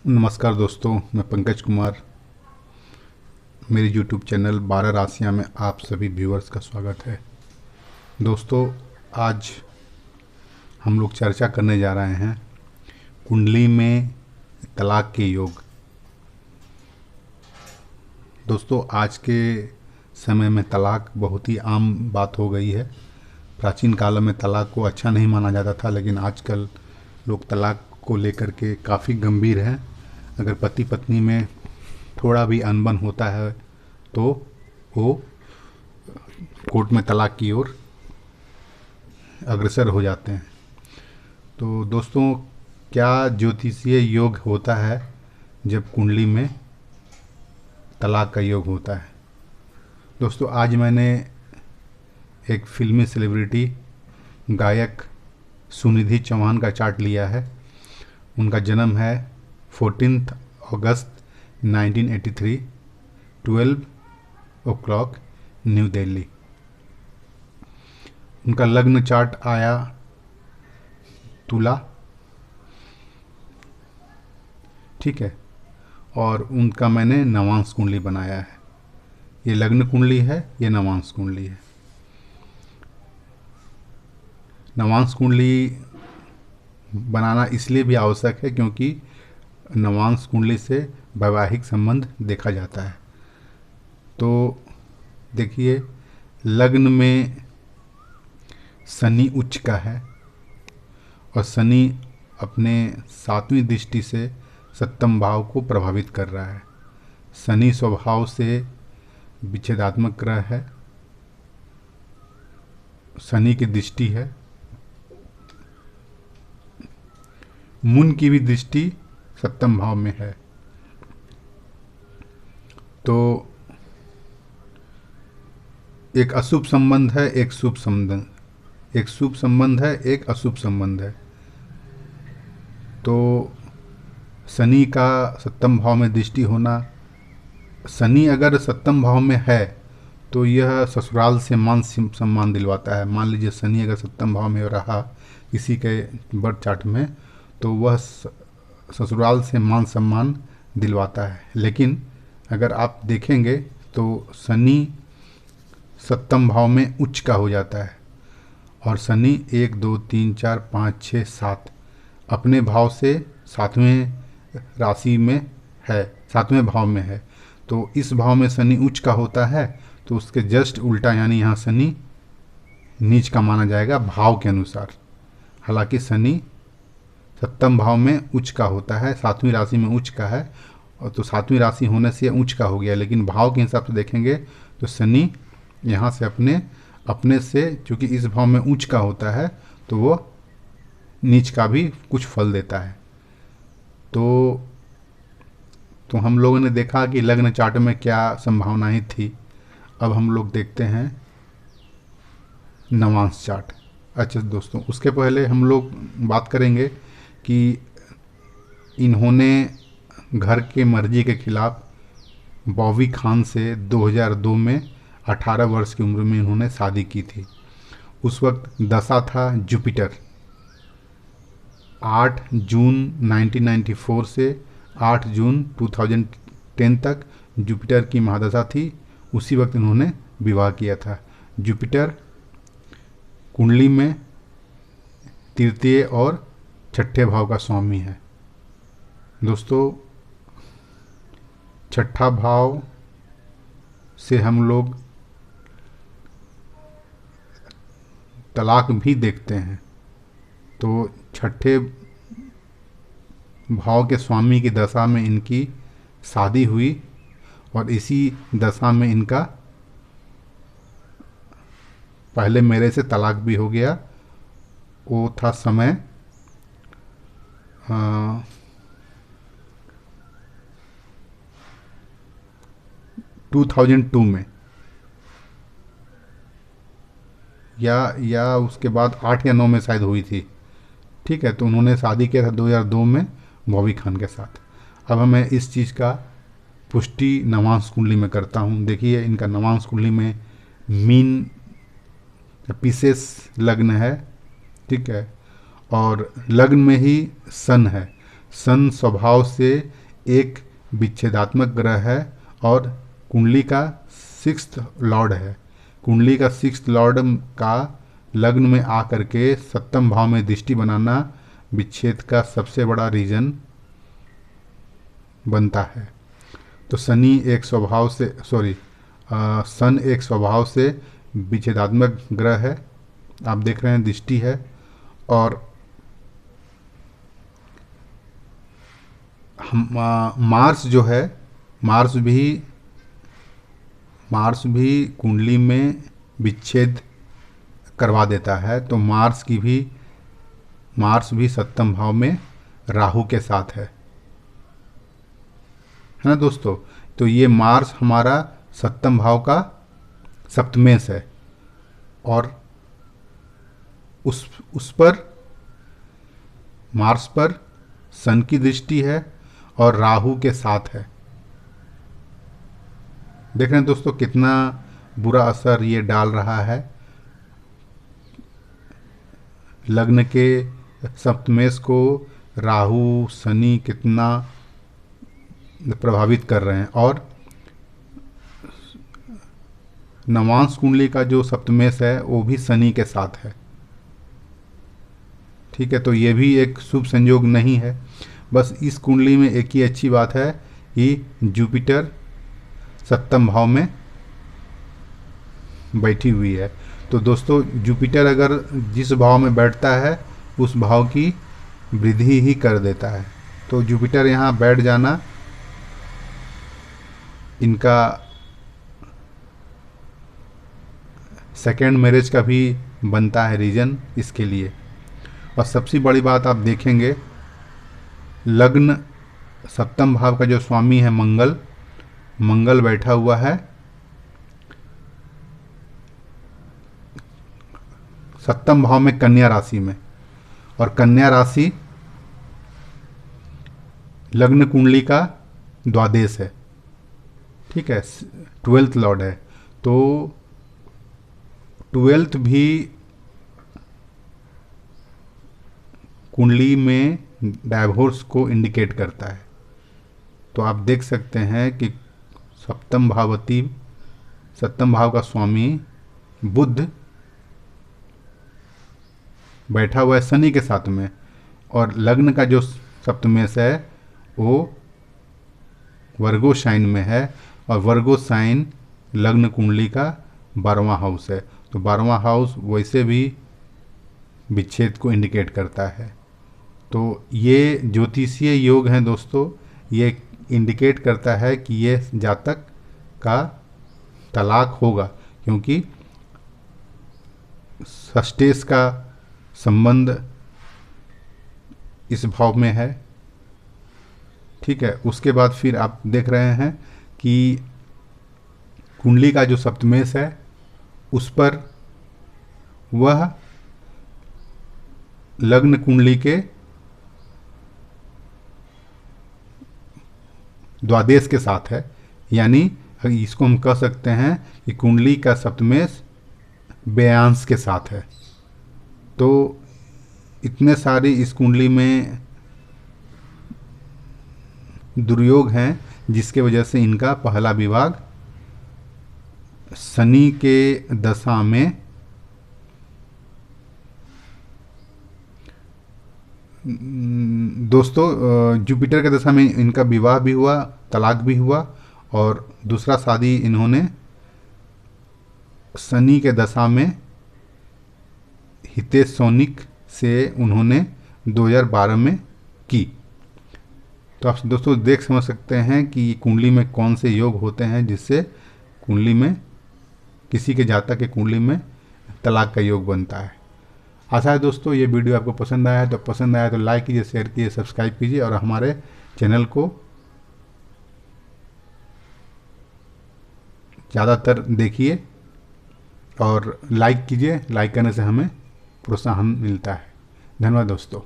नमस्कार दोस्तों, मैं पंकज कुमार। मेरे YouTube चैनल 12 राशियाँ में आप सभी व्यूअर्स का स्वागत है। दोस्तों, आज हम लोग चर्चा करने जा रहे हैं कुंडली में तलाक के योग। दोस्तों, आज के समय में तलाक बहुत ही आम बात हो गई है। प्राचीन काल में तलाक को अच्छा नहीं माना जाता था, लेकिन आजकल लोग तलाक को लेकर के काफ़ी गंभीर हैं। अगर पति पत्नी में थोड़ा भी अनबन होता है तो वो कोर्ट में तलाक की ओर अग्रसर हो जाते हैं। तो दोस्तों, क्या ज्योतिषीय योग होता है जब कुंडली में तलाक का योग होता है? दोस्तों, आज मैंने एक फिल्मी सेलिब्रिटी गायक सुनिधि चौहान का चार्ट लिया है। उनका जन्म है 14 अगस्त 1983, 12 o'clock, न्यू दिल्ली। उनका लग्न चार्ट आया तुला, ठीक है, और उनका मैंने नवांश कुंडली बनाया है। ये लग्न कुंडली है, ये नवांश कुंडली है। नवांश कुंडली बनाना इसलिए भी आवश्यक है क्योंकि नवांश कुंडली से वैवाहिक संबंध देखा जाता है। तो देखिए, लग्न में शनि उच्च का है और शनि अपने 7वीं दृष्टि से सप्तम भाव को प्रभावित कर रहा है। शनि स्वभाव से विच्छेदात्मक ग्रह है, शनि की दृष्टि है। मून की भी दृष्टि सप्तम भाव में है। तो एक अशुभ संबंध है, एक शुभ संबंध, एक शुभ संबंध है, एक अशुभ संबंध है। तो शनि का सप्तम भाव में दृष्टि होना, शनि अगर सप्तम भाव में है तो यह ससुराल से मान सम्मान दिलवाता है। मान लीजिए शनि अगर सप्तम भाव में रहा किसी के बर्थ चार्ट में, तो वह ससुराल से मान सम्मान दिलवाता है। लेकिन अगर आप देखेंगे तो शनि सप्तम भाव में उच्च का हो जाता है और शनि 1 2 3 4 5 6 7 अपने भाव से 7वें राशि में है, 7वें भाव में है। तो इस भाव में शनि उच्च का होता है, तो उसके जस्ट उल्टा यानी यहाँ शनि नीच का माना जाएगा भाव के अनुसार। हालांकि शनि सप्तम भाव में उच्च का होता है, 7वीं राशि में उच्च का है, और तो 7वीं राशि होने से उच्च का हो गया। लेकिन भाव के हिसाब से देखेंगे तो शनि यहाँ से अपने से, चूँकि इस भाव में उच्च का होता है, तो वो नीच का भी कुछ फल देता है। तो हम लोगों ने देखा कि लग्न चार्ट में क्या संभावनाएं थी। अब हम लोग देखते हैं नवांश चार्ट। अच्छा दोस्तों, उसके पहले हम लोग बात करेंगे कि इन्होंने घर के मर्जी के खिलाफ बॉबी खान से 2002 में 18 वर्ष की उम्र में इन्होंने शादी की थी। उस वक्त दशा था जुपिटर। 8 जून 1994 से 8 जून 2010 तक जुपिटर की महादशा थी। उसी वक्त इन्होंने विवाह किया था। जुपिटर कुंडली में तृतीय और छठे भाव का स्वामी है। दोस्तों, छठा भाव से हम लोग तलाक भी देखते हैं। तो छठे भाव के स्वामी की दशा में इनकी शादी हुई और इसी दशा में इनका पहले मेरे से तलाक भी हो गया। वो था समय 2002 में, या उसके बाद 8 या 9 में शायद हुई थी। ठीक है, तो उन्होंने शादी किया था 2002 में बॉबी खान के साथ। अब मैं इस चीज़ का पुष्टि नवांश कुंडली में करता हूँ। देखिए, इनका नवांश कुंडली में मीन पिसेस लग्न है, ठीक है, और लग्न में ही सन है। सन स्वभाव से एक विच्छेदात्मक ग्रह है और कुंडली का 6th लॉर्ड है। कुंडली का 6th लॉर्ड का लग्न में आकर के 7वें भाव में दृष्टि बनाना विच्छेद का सबसे बड़ा रीजन बनता है। तो शनि एक स्वभाव से सन एक स्वभाव से विच्छेदात्मक ग्रह है। आप देख रहे हैं दृष्टि है। और मार्स जो है, मार्स भी कुंडली में विच्छेद करवा देता है। तो मार्स भी 7वें भाव में राहु के साथ है ना दोस्तों। तो ये मार्स हमारा 7वें भाव का सप्तमेश है और उस पर मार्स पर सन की दृष्टि है और राहु के साथ है। देख रहे हैं दोस्तों कितना बुरा असर ये डाल रहा है। लग्न के सप्तमेश को राहु शनि कितना प्रभावित कर रहे हैं। और नवांश कुंडली का जो सप्तमेश है वो भी शनि के साथ है। ठीक है, तो ये भी एक शुभ संयोग नहीं है। बस इस कुंडली में एक ही अच्छी बात है कि जुपिटर 7वें भाव में बैठी हुई है। तो दोस्तों जुपिटर अगर जिस भाव में बैठता है उस भाव की वृद्धि ही कर देता है। तो जुपिटर यहाँ बैठ जाना इनका सेकेंड मैरिज का भी बनता है रीजन इसके लिए। और सबसे बड़ी बात आप देखेंगे, लग्न 7वें भाव का जो स्वामी है मंगल बैठा हुआ है 7वें भाव में कन्या राशि में। और कन्या राशि लग्न कुंडली का द्वादश है। ठीक है, 12th लॉर्ड है। तो 12th भी कुंडली में डाइवोर्स को इंडिकेट करता है। तो आप देख सकते हैं कि 7वें भाव का स्वामी बुध बैठा हुआ है शनि के साथ में। और लग्न का जो सप्तमेश है वो वर्गो साइन में है। और वर्गो साइन लग्न कुंडली का 12वां हाउस है। तो 12वां हाउस वैसे भी विच्छेद को इंडिकेट करता है। तो ये ज्योतिषीय योग हैं दोस्तों। ये इंडिकेट करता है कि ये जातक का तलाक होगा, क्योंकि षष्टेश का संबंध इस भाव में है। ठीक है, उसके बाद फिर आप देख रहे हैं कि कुंडली का जो सप्तमेश है उस पर वह लग्न कुंडली के द्वादश के साथ है। यानी इसको हम कह सकते हैं कि कुंडली का सप्तमेश व्ययांश के साथ है। तो इतने सारी इस कुंडली में दुर्योग हैं जिसके वजह से इनका पहला विभाग शनि के दशा में दोस्तों जुपिटर के दशा में इनका विवाह भी हुआ, तलाक भी हुआ। और दूसरा शादी इन्होंने शनि के दशा में हितेश सोनिक से उन्होंने 2012 में की। तो आप दोस्तों देख समझ सकते हैं कि कुंडली में कौन से योग होते हैं जिससे कुंडली में किसी के जातक के कुंडली में तलाक का योग बनता है। आशा है दोस्तों ये वीडियो आपको पसंद आया तो लाइक कीजिए, शेयर कीजिए, सब्सक्राइब कीजिए और हमारे चैनल को ज़्यादातर देखिए और लाइक कीजिए। लाइक करने से हमें प्रोत्साहन मिलता है। धन्यवाद दोस्तों।